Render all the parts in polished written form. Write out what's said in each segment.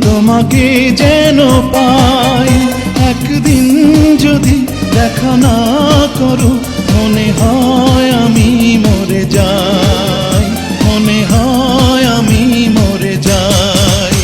তোমাকে যেন পাই, একদিন যদি দেখা না করো মনে হয় আমি মরে যাই, মনে হয় আমি মরে যাই।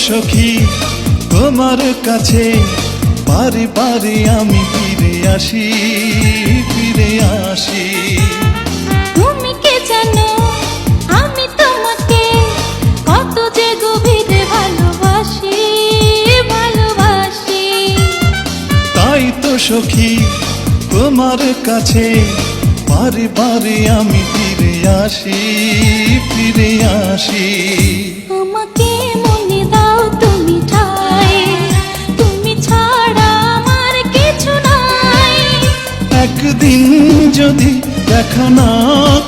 সখী তোমার কাছে বারে বারে আমি ফিরে আসি, ফিরে আসি। তুমি কে জানো আমি তোমাকে কত যে গভীরে ভালোবাসি, ভালোবাসি। তাই তো সখী তোমার কাছে বারে বারে আমি ফিরে আসি, ফিরে আসি। আমাকে মনে দাও তুমি ঠাই, তুমি ছাড়া আমার কিছু নাই। একদিন যদি দেখা না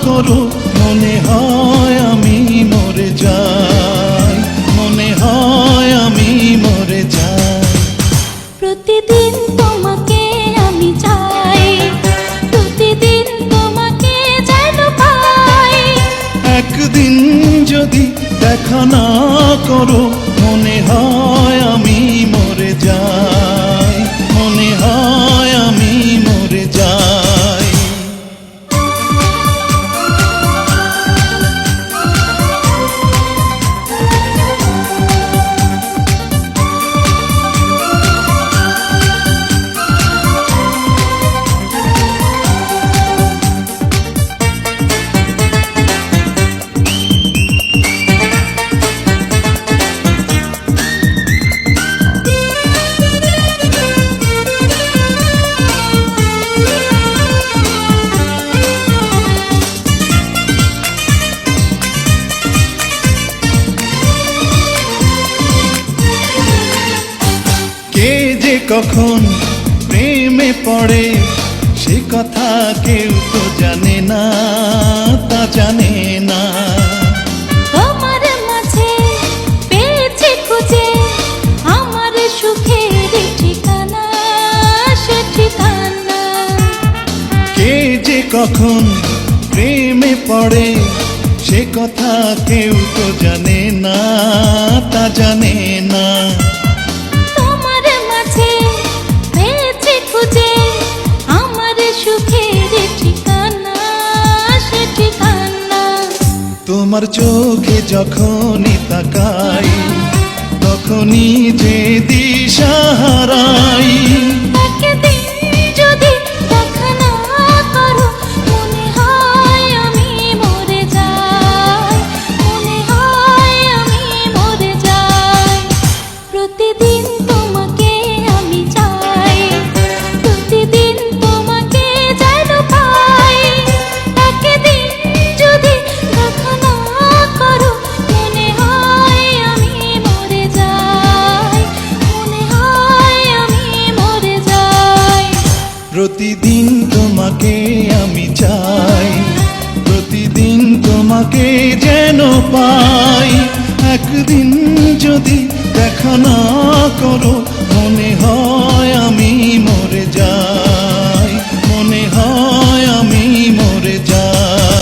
করো মনে হয় আমি মরে যাই, মনে হয় আমি মরে যাই। প্রতিদিন তোমাকে আমি চাই, প্রতিদিন তোমাকে যেন পাই। একদিন যদি দেখা না করো মনে হয় আমি মরে যাই, মনে হয় আমি মরে যাই। কে যে কখন প্রেমে পড়ে সে কথা কেউ তো জানে না, তা জানে না। তোমার মাঝে পেয়েছি খুঁজে আমার সুখের ঠিকানা, সে ঠিকানা। কে যে কখন প্রেমে পড়ে সে কথা কেউ তো জানে না, তা জানে না। তোমার মাঝে পেয়েছি খুঁজে আমার সুখের ঠিকানা, সে ঠিকানা। তোমার চোখে যখনই তাকাই তখনই যে দিশা হারাই। একদিন যদি দেখা না করো মনে হয় আমি মরে যাই, মনে হয় আমি মরে যাই। প্রতিদিন তোমাকে আমি চাই, প্রতিদিন তোমাকে যেন পাই। একদিন যদি দেখা না করো মনে হয় আমি মরে যাই, মনে হয় আমি মরে যাই। প্রতিদিন তোমাকে আমি চাই, প্রতিদিন তোমাকে যেন পাই। একদিন যদি দেখা না করো মনে হয়